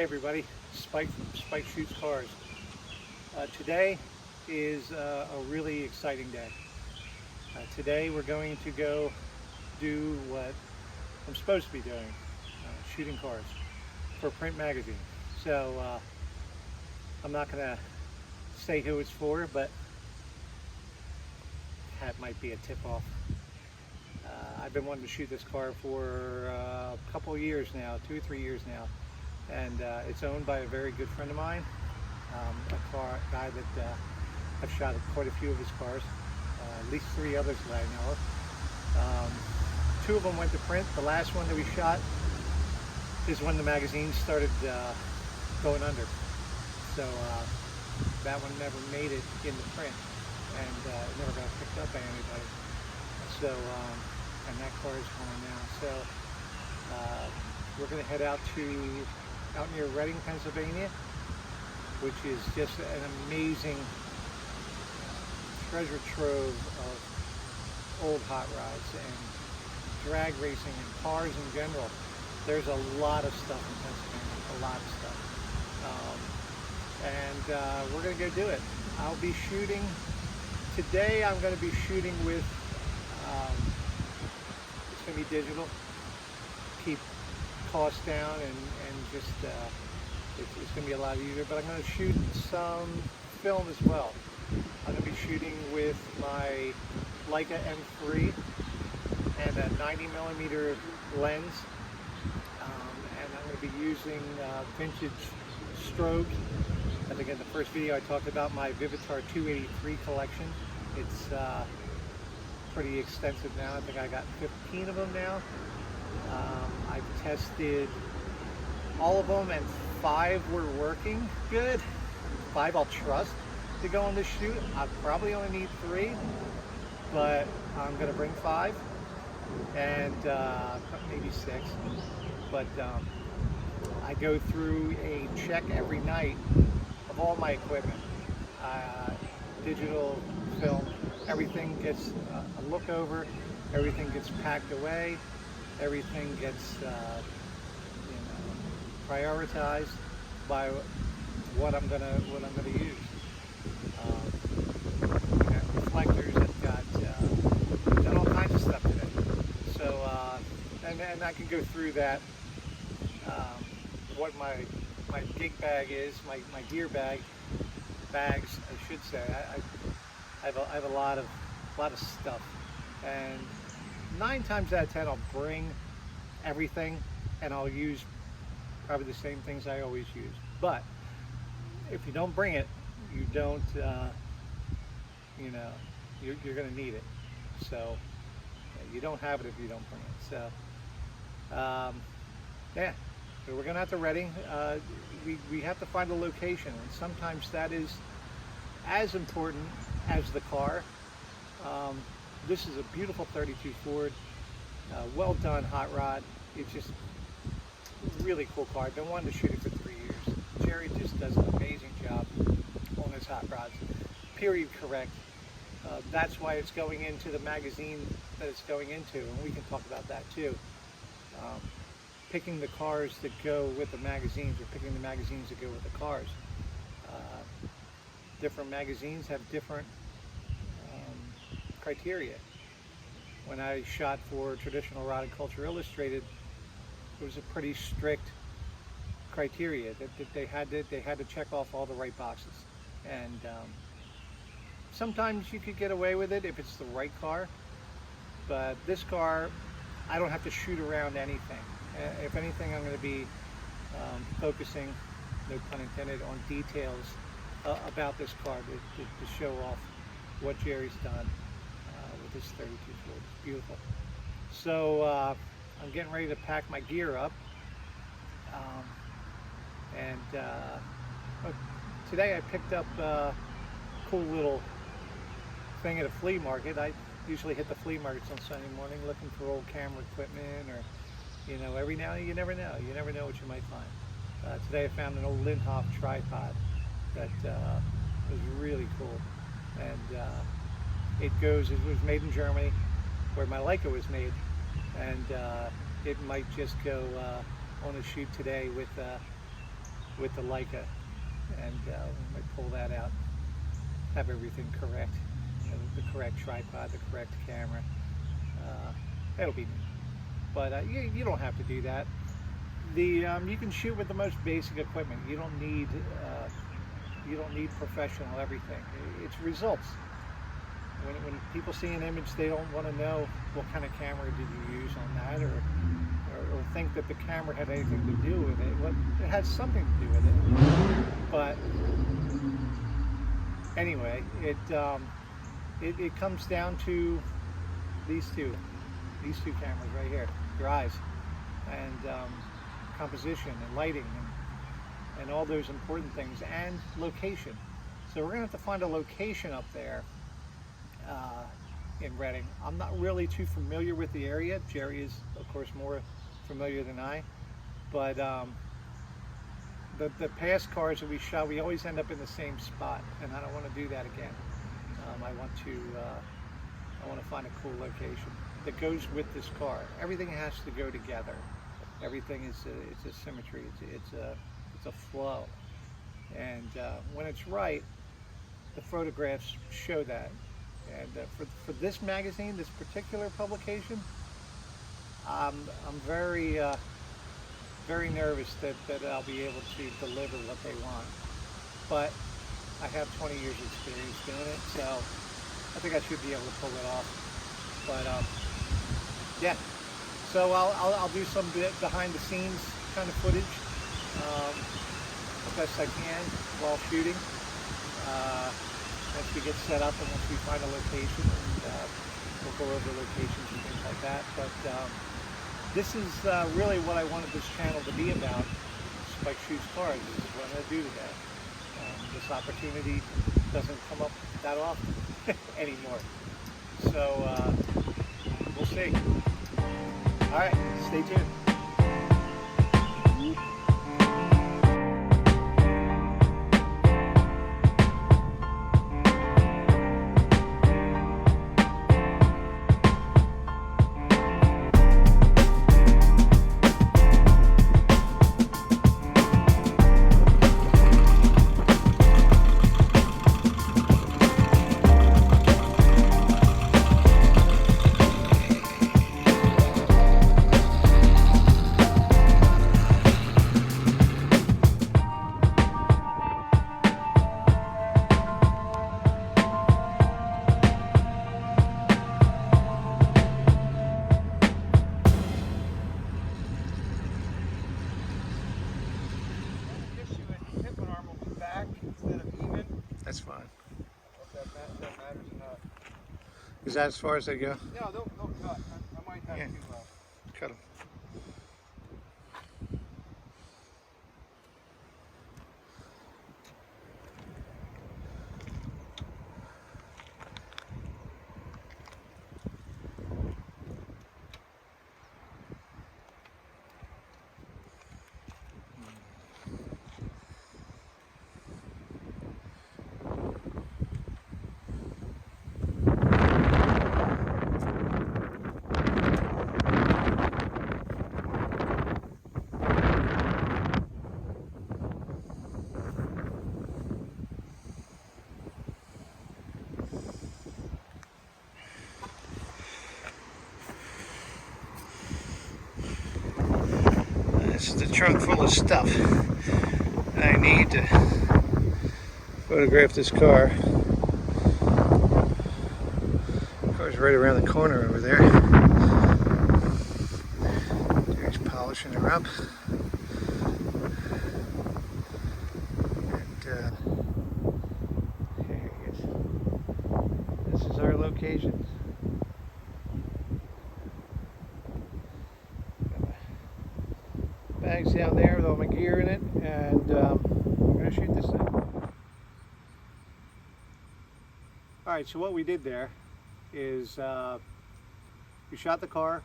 Hey everybody, Spike from Spike Shoots Cars. Today is a really exciting day. Today we're going to go do what I'm supposed to be doing, shooting cars for a print magazine. So I'm not going to say who it's for, but that might be a tip-off. I've been wanting to shoot this car for a couple of years now, 2 or 3 years now. And it's owned by a very good friend of mine, a guy that I've shot quite a few of his cars, at least 3 others that I know of. 2 of them went to print. The last one that we shot is when the magazine started going under. So that one never made it into print, and it never got picked up by anybody. So, and that car is gone now. So we're going to head out near Reading, Pennsylvania, which is just an amazing treasure trove of old hot rods and drag racing and cars in general. There's a lot of stuff in Pennsylvania, a lot of stuff. And we're going to go do it. I'll be shooting, today I'm going to be shooting with, it's going to be digital, keep costs down and just it's going to be a lot easier, but I'm going to shoot some film as well. I'm going to be shooting with my Leica M3 and a 90mm lens, and I'm going to be using vintage strobes. I think in the first video I talked about my Vivitar 283 collection. It's pretty extensive now. I think I got 15 of them now. I've tested all of them and 5 were working good. 5 I'll trust to go on this shoot. I probably only need 3, but I'm going to bring 5 and maybe 6. But I go through a check every night of all my equipment. Digital, film, everything gets a look over, everything gets packed away. Everything gets prioritized by what I'm gonna use. Reflectors have got all kinds of stuff today. So and I can go through that. What my gig bag is, my gear bags, I should say. I have a lot of stuff, and 9 times out of 10 I'll bring everything and I'll use probably the same things I always use. But if you don't bring it, you don't, you're going to need it. So you don't have it if you don't bring it. So yeah, so we're going to have to Reading. We have to find a location, and sometimes that is as important as the car. This is a beautiful 32 Ford, well done hot rod. It's just a really cool car. I've been wanting to shoot it for 3 years. Jerry just does an amazing job on his hot rods. Period correct. That's why it's going into the magazine that it's going into, and we can talk about that too. Picking the cars that go with the magazines, or picking the magazines that go with the cars. Different magazines have different criteria. When I shot for Traditional Rod and Culture Illustrated, it was a pretty strict criteria that they had to check off all the right boxes. And sometimes you could get away with it if it's the right car, but this car, I don't have to shoot around anything. If anything, I'm going to be focusing, no pun intended, on details about this car to show off what Jerry's done with this 32 Ford. It's beautiful. So I'm getting ready to pack my gear up, today I picked up a cool little thing at a flea market. I usually hit the flea markets on Sunday morning looking for old camera equipment, or every now and then, you never know what you might find. Today I found an old Linhof tripod that was really cool, and it was made in Germany, where my Leica was made, and it might just go on a shoot today with with the Leica, and when I pull that out, have everything correct, the correct tripod, the correct camera. It'll be neat. But you don't have to do that. You can shoot with the most basic equipment. You don't need professional everything. It's results. When people see an image, they don't want to know what kind of camera did you use on that, or think that the camera had anything to do with it. Well, it has something to do with it. But anyway, it comes down to these two cameras right here, your eyes, and composition and lighting and all those important things, and location. So we're gonna have to find a location up there in Reading. I'm not really too familiar with the area. Jerry is, of course, more familiar than I, but the past cars that we shot, we always end up in the same spot, and I don't want to do that again. I want to find a cool location that goes with this car. Everything has to go together. Everything is it's a symmetry. It's a flow, and when it's right, the photographs show that. And for this magazine, this particular publication, I'm very very nervous that I'll be able to deliver what they want. But I have 20 years experience doing it, so I think I should be able to pull it off. But yeah, so I'll do some behind the scenes kind of footage, the best I can while shooting. Once we get set up and once we find a location, and we'll go over locations and things like that. But this is really what I wanted this channel to be about. Spike Shoots Cars. This is what I'm going to do today. This opportunity doesn't come up that often anymore. So we'll see. All right, stay tuned. That's fine. That matters enough. Is that as far as they go? Yeah, they'll cut. I might have to cut them. This is the trunk full of stuff I need to photograph this car. The car's right around the corner over there. There's polishing her up. And here he is. This is our location. Bags down there with all my gear in it, and we're going to shoot this thing. Alright, so what we did there is we shot the car.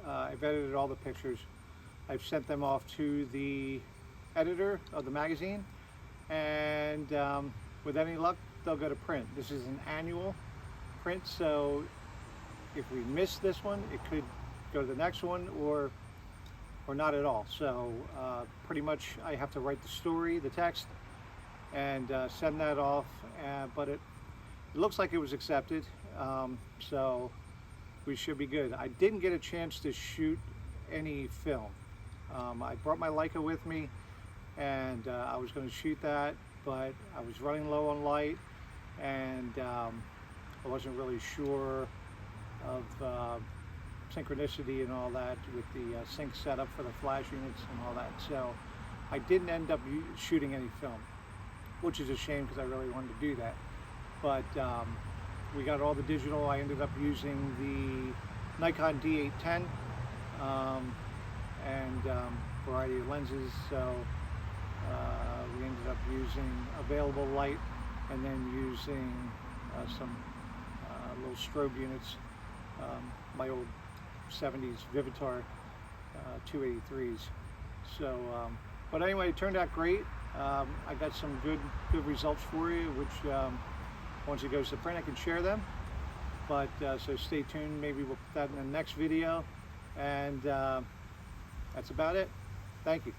I've edited all the pictures. I've sent them off to the editor of the magazine, and with any luck they'll go to print. This is an annual print, so if we miss this one, it could go to the next one, or or not at all. So pretty much I have to write the story, the text, and send that off. But it looks like it was accepted, so we should be good. I didn't get a chance to shoot any film. I brought my Leica with me, and I was going to shoot that, but I was running low on light, and I wasn't really sure of synchronicity and all that with the sync setup for the flash units and all that. So I didn't end up shooting any film, which is a shame because I really wanted to do that. But we got all the digital. I ended up using the Nikon D810 and variety of lenses. So we ended up using available light and then using some little strobe units, my old 70s Vivitar 283s. So, but anyway, it turned out great. I got some good results for you, which once it goes to print, I can share them. But so stay tuned. Maybe we'll put that in the next video. And that's about it. Thank you.